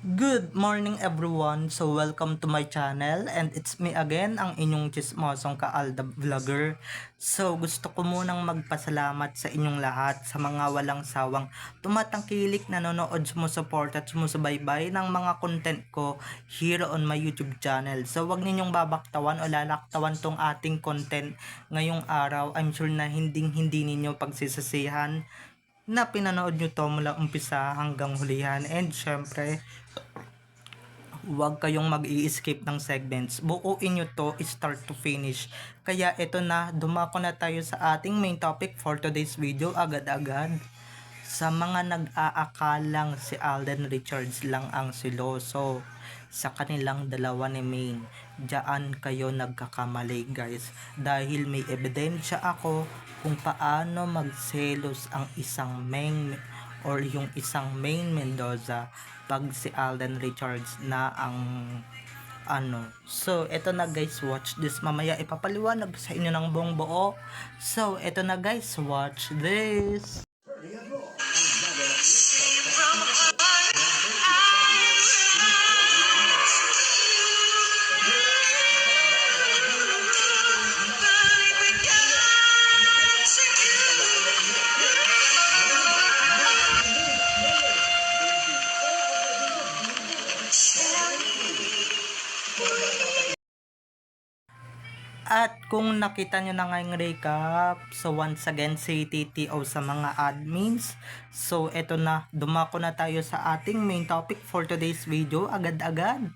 Good morning everyone. So welcome to my channel and it's me again, ang inyong chismosong Kaalda Vlogger. So gusto ko munang magpasalamat sa inyong lahat sa mga walang sawang tumatangkilik, nanonood, sumusuport at sumusubaybay ng mga content ko here on my YouTube channel. So wag ninyong babaktawan o lalaktawan tong ating content ngayong araw. I'm sure na hindi ninyo pagsisisihan na pinanood nyo to mula umpisa hanggang hulihan. And syempre, huwag kayong mag-i-skip ng segments. Buuin nyo to start to finish. Kaya ito na, dumako na tayo sa ating main topic for today's video agad-agad. Sa mga nag-aakalang si Alden Richards lang ang siloso sa kanilang dalawa ni Maine, diyan kayo nagkakamali guys, dahil may ebidensya ako kung paano magselos ang isang Maine or yung isang Maine Mendoza pag si Alden Richards na ang ano. So, eto na guys, watch this. Mamaya ipapaliwanag sa inyo ng buong buo. So, eto na guys, watch this. At kung nakita nyo na ngayong recap, so once again say TTO sa mga admins. So eto na, dumako na tayo sa ating main topic for today's video agad-agad.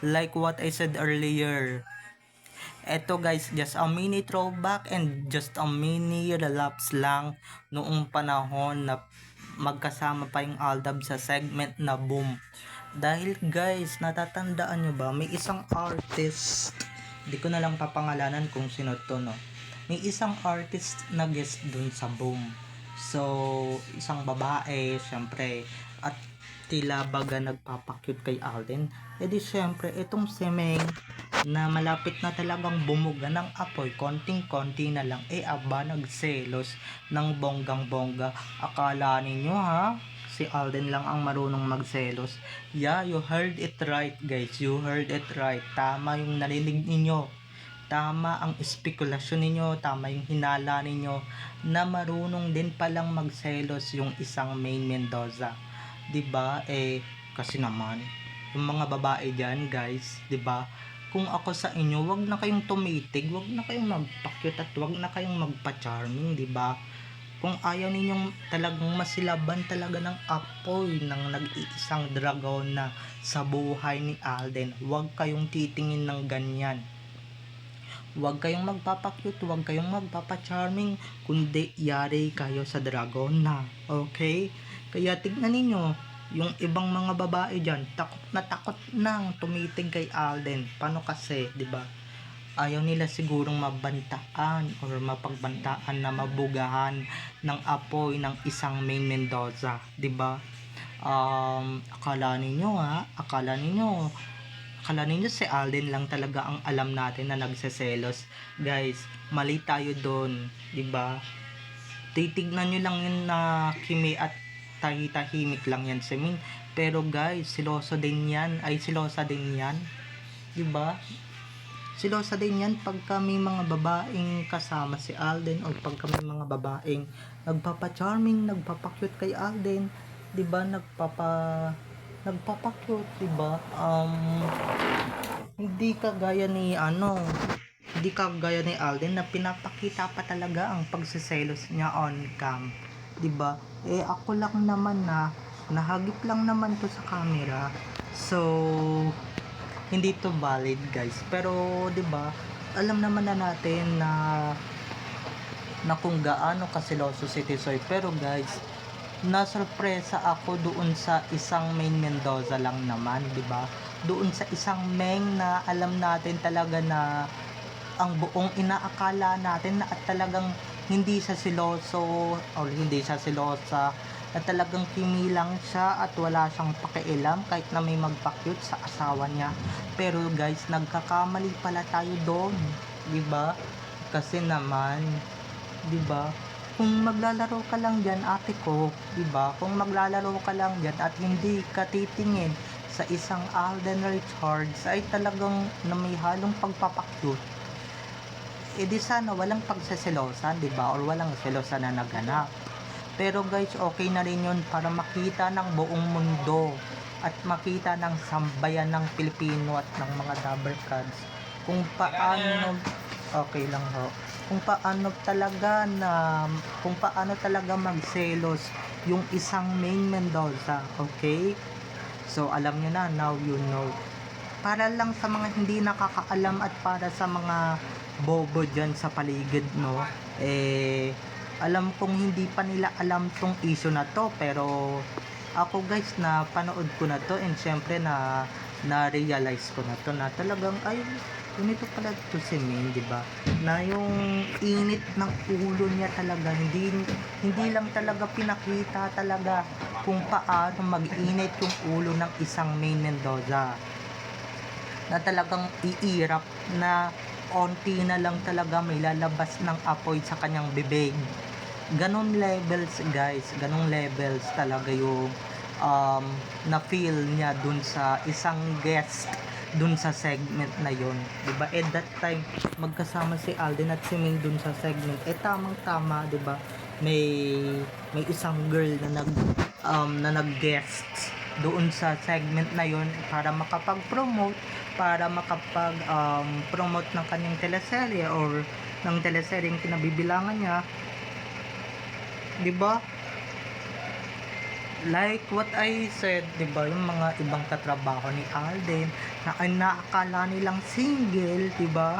Like what I said earlier, eto guys, just a mini throwback and just a mini relapse lang noong panahon na magkasama pa yung Aldab sa segment na Boom. Dahil guys, natatandaan nyo ba, may isang artist, di ko na lang papangalanan kung sino to, no? May isang artist na guest dun sa Boom. So, isang babae, syempre, at tila baga nagpapakyut kay Alden. E di syempre, itong si Meng na malapit na talagang bumuga ng apoy, konting-konti na lang, aba nagselos ng bonggang-bongga. Akala ninyo ha, si Alden lang ang marunong magselos? Yeah, you heard it right guys, you heard it right. Tama yung narinig ninyo, tama ang espekulasyon ninyo, tama yung hinala ninyo, na marunong din palang magselos yung isang Maine Mendoza. 'Di ba? Kasi naman yung mga babae diyan, guys, 'di ba? Kung ako sa inyo, wag na kayong tumitig, wag na kayong magpa-cute at wag na kayong magpa-charming, 'di ba? Kung ayaw ninyong talagang masilaban talaga ng apoy ng nag-iisang dragon na sa buhay ni Alden, wag kayong titingin ng ganyan. Huwag kayong magpapa-cute, huwag kayong magpapa-charming, kundi yari kayo sa dragon na. Okay? Kaya tignan ninyo, yung ibang mga babae dyan, takot nang tumitig kay Alden. Paano kasi, di ba? Ayaw nila sigurong mabantaan or mapagbantaan na mabugahan ng apoy ng isang Maine Mendoza, di ba? Akala ninyo si Alden lang talaga ang alam natin na nagseselos. Guys, mali tayo doon, 'di ba? Titignan niyo lang yun na kimi at tahimik lang yan si Min. Pero guys, silosa din yan, 'di ba? Silosa din yan pag kami mga babaeng kasama si Alden o pag kami mga babaeng nagpapa-charming, nagpapa-cute kay Alden, 'di ba? Nagpapa-cute, 'di ba? Hindi kagaya ni Alden na pinapakita pa talaga ang pagseselos niya on cam, 'di ba? Ako lang naman na nahagip lang naman to sa camera. So, hindi to valid, guys. Pero 'di ba? Alam naman na natin na kung gaano kaseloso si Tisoy. Pero guys, nasurpresa ako doon sa isang Maine Mendoza lang naman, 'di ba? Doon sa isang Meng na alam natin talaga na ang buong inaakala natin na at talagang hindi siya siloso o hindi siya silosa, na talagang kimilang siya at wala siyang pakialam kahit na may magpa-cute sa asawa niya. Pero guys, nagkakamali pala tayo doon, 'di ba? Kasi naman, 'di ba? Kung maglalaro ka lang diyan, ate ko, 'di ba? Kung maglalaro ka lang diyan at hindi ka titingin sa isang Alden Richards ay talagang na may halong pagpapakyut, di sana walang pagseselosan, di ba? Or walang selosan na naganap. Pero guys, okay na rin yun para makita ng buong mundo at makita ng sambayan ng Pilipino at ng mga Dabarkads kung paano, okay lang ho, kung paano talaga magselos yung isang Maine Mendoza, okay? So alam nyo na, now you know. Para lang sa mga hindi nakakaalam at para sa mga bobo dyan sa paligid, no, alam kong hindi pa nila alam tong issue na to, pero ako guys, na panood ko na to, and syempre na-realize ko na to na talagang ay ganito pala to si Maine, di ba? Na yung init ng ulo niya talaga, hindi lang talaga pinakita talaga kung paano mag-init yung ulo ng isang Maine Mendoza, na talagang iirap na onti na lang talaga may lalabas ng apoy sa kanyang bibig. Ganon levels guys, ganon levels talaga yung na feel niya dun sa isang guest dun sa segment na yon, diba? At that time magkasama si Alden at si Ming dun sa segment, tamang tama, diba? May isang girl na nag-guest doon sa segment na yon para makapag-promote, promote ng kanyang teleserye or ng teleseryeng kinabibilangan niya, di ba? Like what I said, di ba, yung mga ibang katrabaho ni Alden na inaakala nilang single, di ba?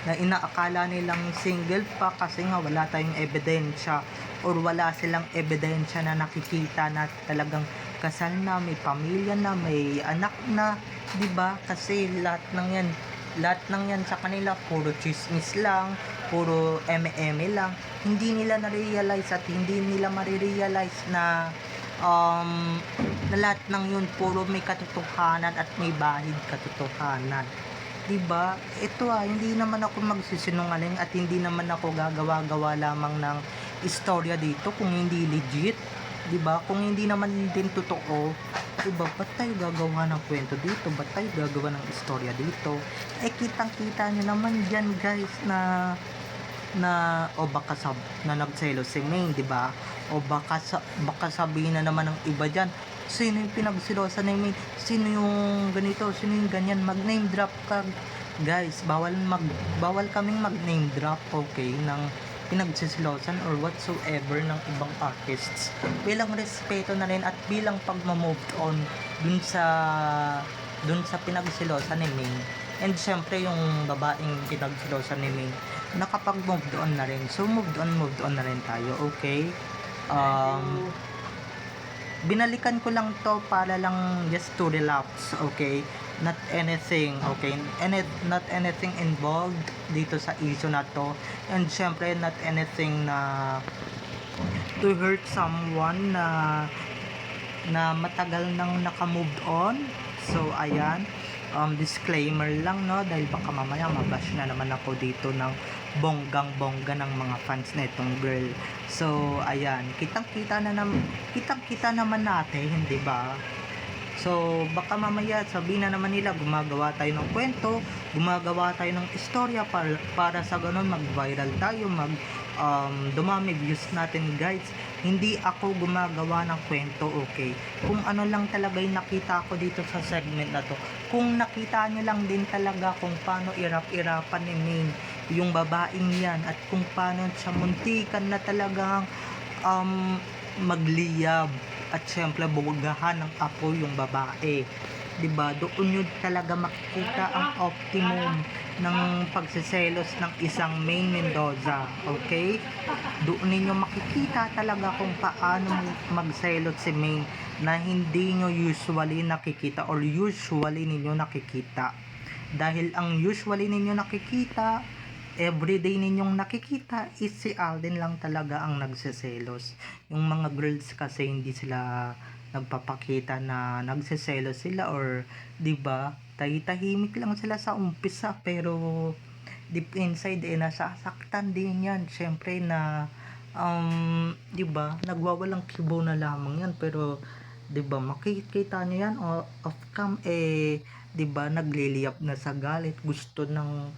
Na inaakala nilang single pa kasi nga wala tayong ebidensya or wala silang ebidensya na nakikita na talagang kasal na, may pamilya na, may anak na, 'di ba? Kasi lahat ng yan sa kanila puro chismis lang, puro eme-eme lang. Hindi nila na-realize at hindi nila marirealize na na lahat ng yun puro may katotohanan at may bahid katotohanan. 'Di ba? Ito hindi naman ako magsisinungaling at hindi naman ako gagawa-gawa lamang ng istorya dito kung hindi legit, 'di ba? Kung hindi naman din totoo, 'di ba? Ba't tayo gagawa ng kwento dito? Ba't tayo gagawa ng istorya dito? Kitang-kita nyo naman diyan guys na na nagselos si Maine, 'di ba? O baka sabihin na naman ng iba diyan, sino yung pinagsilosan ni Maine? Sino yung ganito? Sino yung ganyan? Mag-name drop ka. Guys, bawal kaming mag-name drop, okay, ng pinagsisilosan or whatsoever ng ibang artists. Bilang respeto na rin at bilang pagma-move on dun sa pinagsilosan ni Maine. And syempre yung babaeng pinagsilosan ni Maine, nakapag-move on na rin. So move on na rin tayo, okay? Binalikan ko lang to para lang just to relapse, okay? Not anything, okay? Not anything involved dito sa issue na to. And syempre not anything na to hurt someone na matagal nang naka-move on. So ayan, disclaimer lang, no, dahil baka mamaya mabash na naman ako dito ng bonggang-bongga ng mga fans na itong girl. So ayan, kitang-kita naman natin, hindi ba? So baka mamaya sabihin na naman nila gumagawa tayo ng kwento, gumagawa tayo ng istorya para sa ganun mag-viral tayo, dumami views natin guys. Hindi ako gumagawa ng kwento, okay? Kung ano lang talaga yung nakita ko dito sa segment na to. Kung nakita nyo lang din talaga kung paano irap-irapan ni Maine yung babaeng yan at kung paano siya muntikan na talagang magliyab at syempre bugahan ng apoy yung babae, 'di ba? Doon yun talaga makikita ang optimum ng pagseselos ng isang Maine Mendoza, okay? Doon ninyo makikita talaga kung paano magselot si Maine na hindi nyo usually nakikita or usually ninyo nakikita. Dahil ang usually ninyo nakikita, everyday ninyong nakikita is si Alden lang talaga ang nagseselos. Yung mga girls kasi hindi sila nagpapakita na nagseselos sila or 'di ba? Tahimik lang sila sa umpisa pero deep inside nasasaktan din 'yan. Syempre na 'di ba? Nagwawalang kibo na lamang 'yan pero 'Di ba makikita niyo yan o off cam, 'di ba nagliliyap na sa galit, gusto ng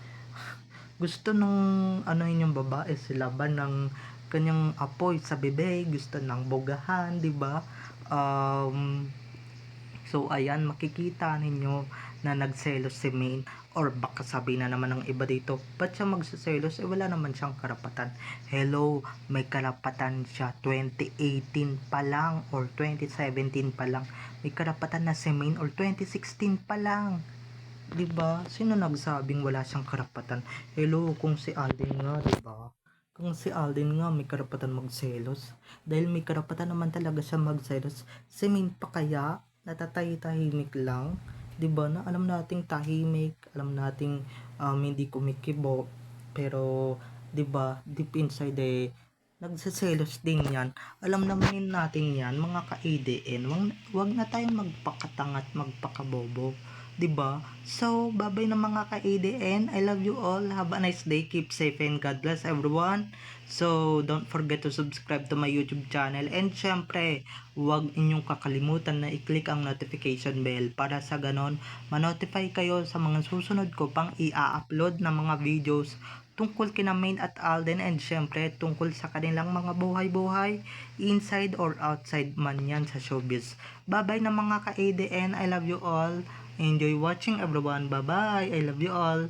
ano yung babae silaban ng kanyang apoy sa bibig, gusto ng bogahan, 'di ba? Um, So ayan, makikita ninyo na nagselos si Maine, or baka sabihin na naman ng iba dito, ba't siya magseselos? Wala naman siyang karapatan. Hello, may karapatan siya 2018 pa lang or 2017 pa lang. May karapatan na si Maine or 2016 pa lang. 'Di ba? Sino nagsabing wala siyang karapatan? Hello, kung si Alden nga, 'di ba? Kung si Alden nga may karapatan magselos, dahil may karapatan naman talaga siya magselos. Si Min pa kaya natatahimik lang, 'di ba? Na alam nating tahimik, alam nating hindi kumikibo, pero 'di ba, deep inside nagseselos din yan. Alam naman natin yan, mga ka-ADN. Wag na tayong magpakatanga at magpakabobo. 'Di ba? So, bye-bye na mga ka-ADN. I love you all. Have a nice day. Keep safe and God bless everyone. So, don't forget to subscribe to my YouTube channel. And syempre, huwag inyong kakalimutan na i-click ang notification bell para sa ganon, ma-notify kayo sa mga susunod ko pang i-upload na mga videos tungkol kina Maine at Alden, and syempre tungkol sa kanilang mga buhay-buhay inside or outside man yan sa showbiz. Bye-bye na mga ka-ADN. I love you all. Enjoy watching everyone. Bye bye. I love you all.